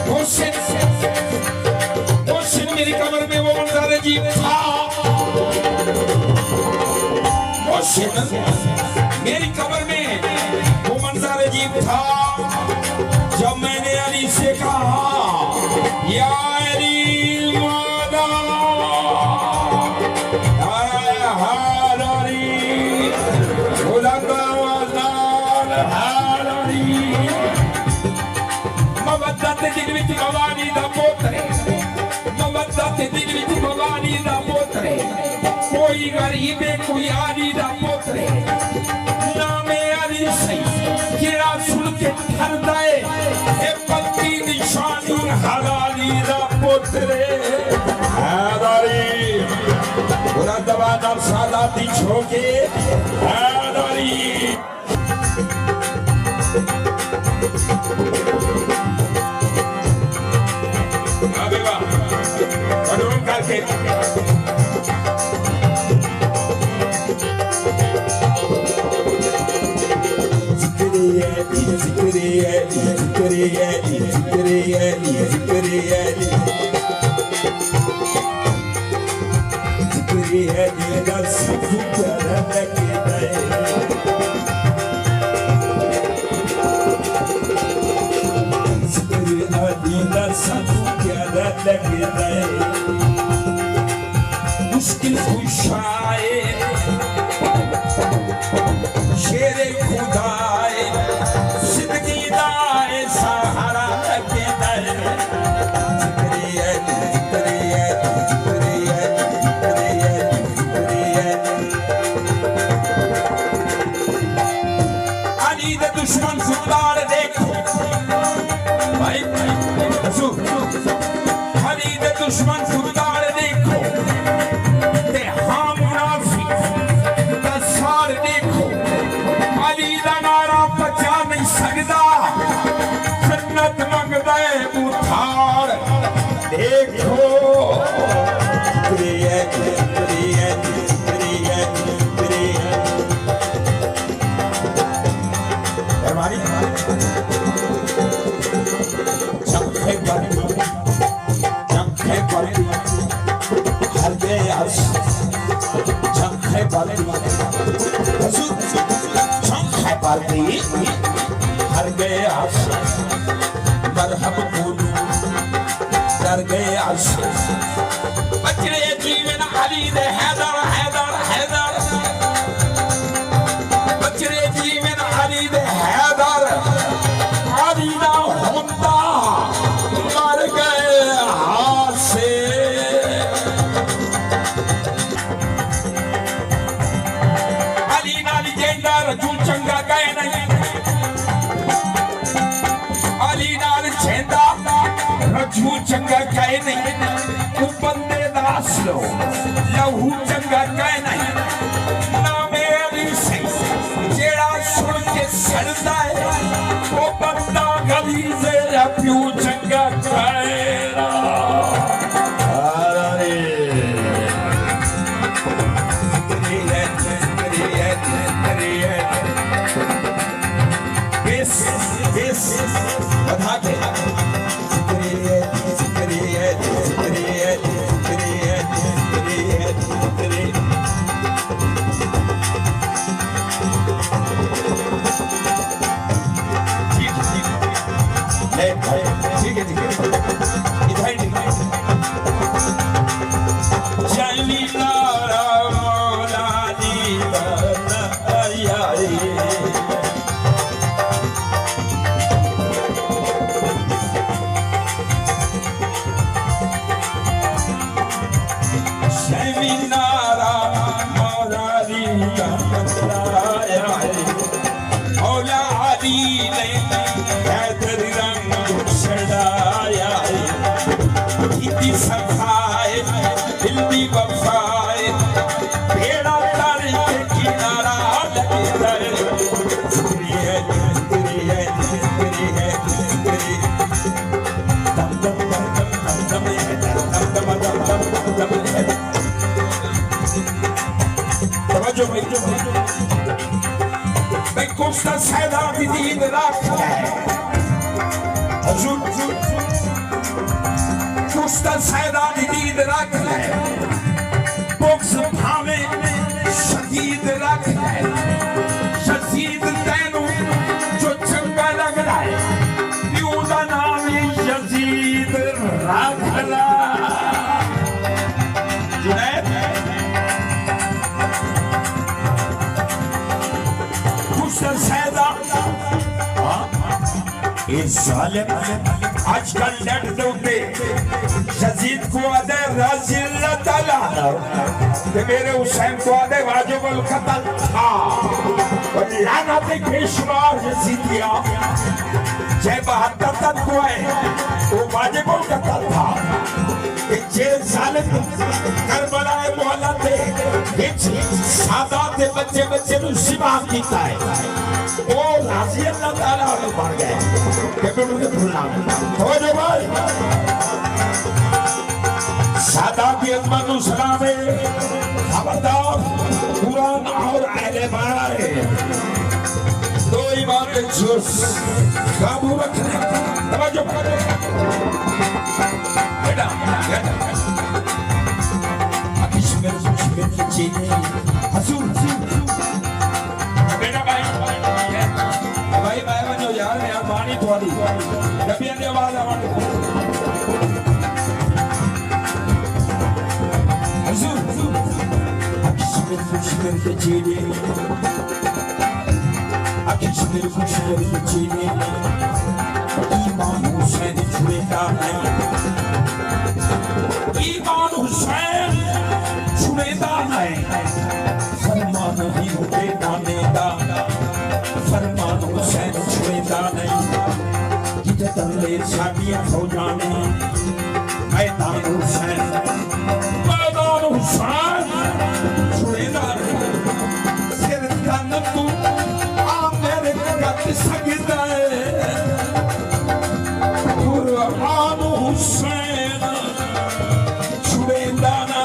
मोहसिन मोहसिन मेरी कमर में वो मंजर अजीब था। मोहसिन मेरी कमर में वो मंजर अजीब था। जब मैंने अली से कहा या अली मादा हारी मवद्दत दिल विच भवानी दा पोतरे, मवद्दत दिल विच भवानी दा पोतरे, कोई गरीब कोई आली दा पोतरे, नामे अली सही जेड़ा सुन के ठरदा है ए पक्की निशानी हलाली दा पोतरे। हैदरी पूरा दवाना सादाती छोके हैदरी अबे वाह कदम करके मुश्किल खुशाए शेरे खुदाए जिंदगी दाए सहारा के दाए अली दे दुश्मन सुल्तान देखो भाई अली दे दुश्मन सुल्तान देखो ते हाँ मुनाफिक दसार देखो अली दा नारा बचा नहीं सकदा जन्नत मंगदा है उठार देखो हर गए आशा मरहब बोलू डर गए आशा बचरे जीवन अली दे हैदर हैदर हैदर बचरे जीवन अली दे हैदर अली ना होता मर गए हाथ से अली ना लिजेंडा रजू चंगा गए नहीं रजू चंगा कहे नहीं तू बंदे दास लो लहू चंगा कहे नहीं नामे अली से जेड़ा सुन के सड़दा है वो बंदा गली से प्यू चंगा कहे ना। बधा के ठीक है इधर चली नारा मौलानी यारी नारा मौलानी मौला अली ने हैदर रंग छड़ाया की सखाए दिल दी वफाए बेड़ा तर के किनारा लगता है मैं कोस्ता सैदा की दीद रख है हजूर सैदा नींद रख ले बुक्स भावे शहीद रख ले शहीद तैनू जो चंगा लग रहा है प्यू दा नाम यजीद रख ला जुनैद हुस्न सैदा इस जालिम आजकल नेट दे उत्ते यजीद को आदे रज़ी अल्लाह ताला ते मेरे हुसैन को आदे वाजिबुल कत्ल था और लानत बेशुमार यजीदिया जे 72 तक को है वो वाजिबुल कत्ल था जे जालिम करबला मोहल्ला ते विच सादात दे बच्चे नु सिबा कीता है वो रज़ी अल्लाह ताला बन गए के बिनु भूलना हो जो भाई सादा की अजमत सलाम है खबरदार कुरान और अहले बारे दो ही बातें जोश काबू रखने तवज्जो करो बेटा अकिशमेर की चीज़ें हसूल बेटा भाई बनो यार पानी थोड़ी डबिया की आवाज आवाज खुशमेर के चीने खुशमेर के चीने ईमान हुसैन छुड़ेगा नहीं ईमान हुसैन छुड़ेगा नहीं फरमान ही होते नानेगा फरमान हुसैन छुड़ेगा नहीं जिते तले साडियां फौजां ने मैदान हुसैन छुड़ेगा सिर तन तू आ मेरे कत सकता है कुरान हुसैन छुड़ेगा ना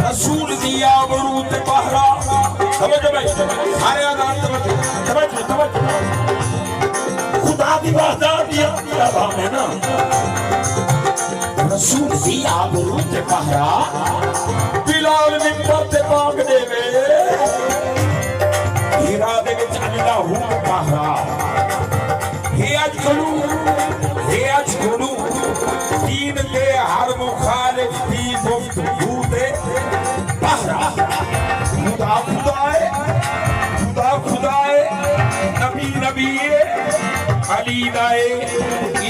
रसूल दिया बरूत पहरा समझो भाई सारे आदान समझो खुदा दी वादा दिया है ना रसूल दिया बरूत पहरा बिलाल मिंबर ते पाक देवे हीरा दे विच अल्लाह हूं पहरा हे आज करू दीन के हर मुखालिफ की गुफ्तगू दे पहरा खुदा है नबी अली दाए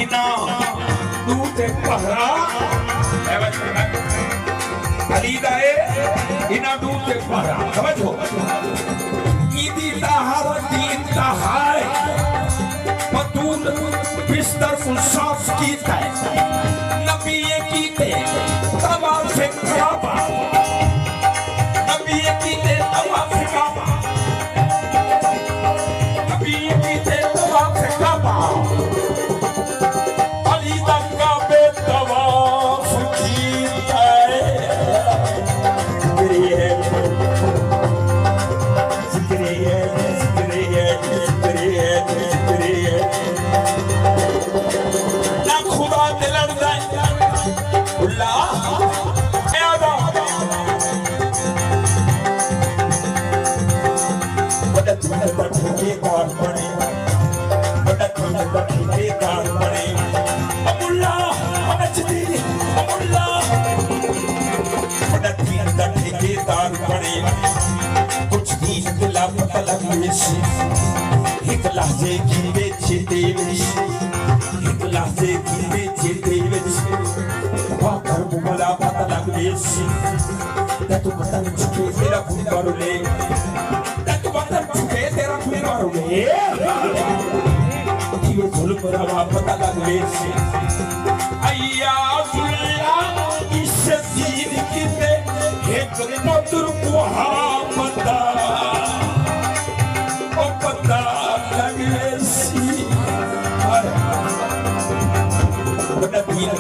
इना दूते पहरा अली दाए इना दूते पहरा समझो ईदी ताहर दीन ताहाय बतूल बिस्तर को साफ कीता है नबी कीते तवाफ काबा नबी कीते तवाफ काबा नबी कीते तवाफ काबा अली दा काबे तवाफ कीता है कुछ दीन गुला पता लगे एक लहजे की बेचे देविश एक लहजे की बेचे देविश वाकर मुगला पता लगे तू पता चुके तेरा खून करोगे तू पता चुके तेरा खून करोगे ये जुल्म रवा पता लगे अय्या जुल्ला इस दीन की एक मधुर मुहब्बत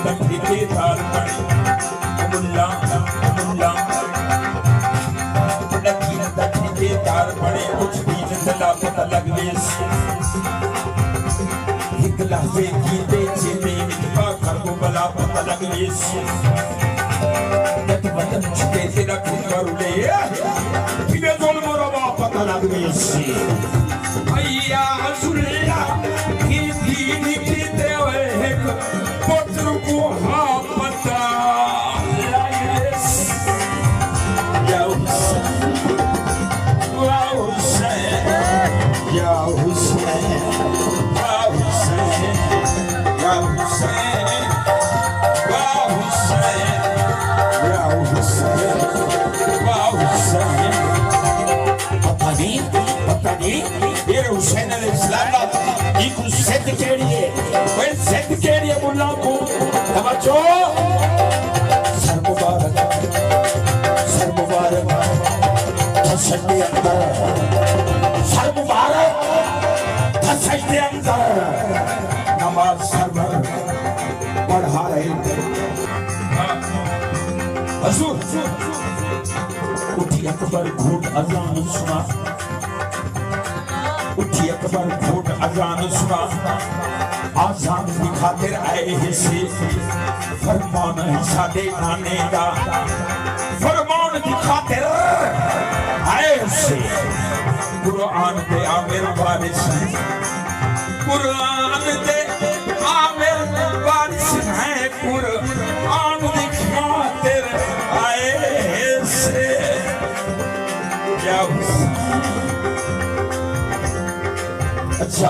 ठेकेदार बने मुल्ला मुल्ला ठेकेदार बने कुछ बीज तला पता लगवे एक लहजे की बेचे में इतफा कर बला पता लगवे जब वतन छुटे तेरा खुद ले फिर जुल्म रवा पता लगवे भैया सुल्ला की दीन की देवे पुत्र को हाँ पता लाइस या हुसैन या हुसैन या हुसैन या हुसैन या हुसैन या हुसैन या हुसैन पता नहीं ये हुसैन अलैहिस्सलाम इनको सेट केड़िए वे सेट केड़िए मुल्ला को तवज्जो सर मुबारक तसल्ली अंदर सर मुबारक तसल्ली अंदर नमाज सरवर पढ़ा रहे हुजूर उठी अकबर घूट अजान सुना उठी अकबर घूट अजान सुना आजान की खातिर आए हिस्से फरमान है साडे नाने दा फरमान की खातिर आए हिस्से कुरान दे आमिर वारिस कुरान दे आमिर वारिस है कुरान की खातिर आए हिस्से या अच्छा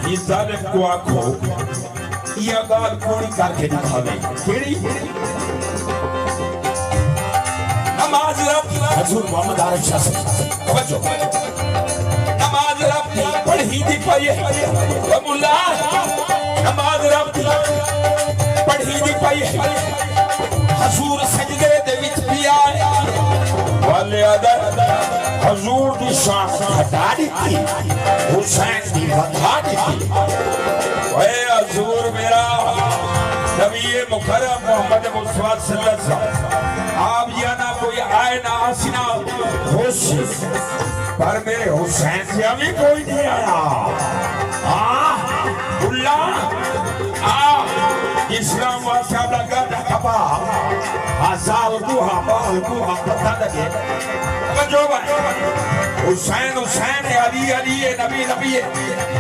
ये जालिम को आखो ये गाल कोड़ी करके दिखावे केड़ी नमाज रब हुजूर मोहम्मद आरिफ शाह तवज्जो नमाज रब पढ़ी दी पाई है मुल्ला नमाज रब पढ़ी दी पाई है हुजूर सजदे दे विच भी आए वाले अदर हुजूर दी शान घटा दी हुसैन दी बढ़ा दी ओए हुजूर मेरा नबी मुकर्रम मोहम्मद मुस्तफा सल्लल्लाहु अलैहि वसल्लम आप या ना कोई आए ना आसिना खुश पर मेरे हुसैन से अभी कोई नहीं आया उल्ला इस्लाम वास्ता लगा कबा हजार दुहा बाल दुहा पता लगे जो हुसैन हुसैन अली अली नबी नबी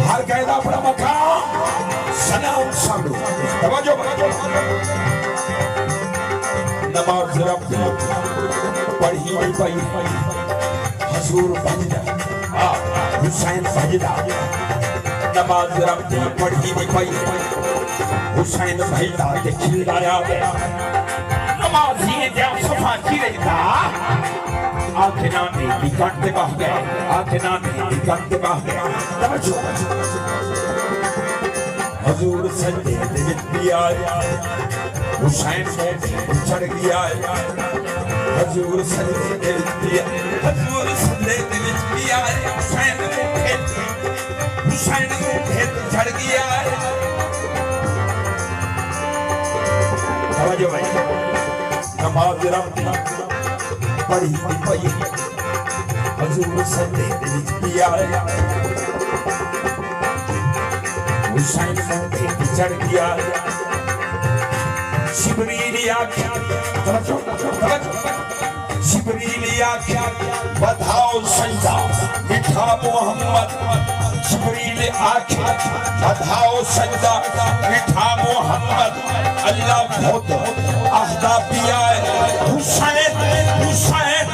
हर कहदा अपना मकाम सलाम साडो तवज्जो नमाज रब पढ़ी नहीं पाई हुजूर सजदा हुसैन सजदा नमाज रब पढ़ी नहीं पाई हुसैन सजदा ते खिलाया नमाजी ने सफा की रहता आंखें नानी निकालते बाह गए आंखें नानी निकालते बाह गए तवज्जो हुजूर सजदे दे विच भी आया हुसैन से चढ़ गया हुजूर सजदे दे विच भी हुजूर सजदे दे विच भी आया हुसैन से चढ़ गया तवज्जो भाई नमाज रब पढ़ी पाई हुजूर सजदे दे विच भी आया हुसैन से चढ़ गया जिब्रील आख्या तवज्जो जिब्रील आख्या बधाओ सजदा मिठा मोहम्मद जिब्रील आख्या बधाओ सजदा मिठा मोहम्मद अल्लाह खुद अहदा पिया हुसैन हुसैन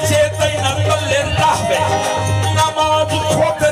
चेतन अल्लाह नमाज खुद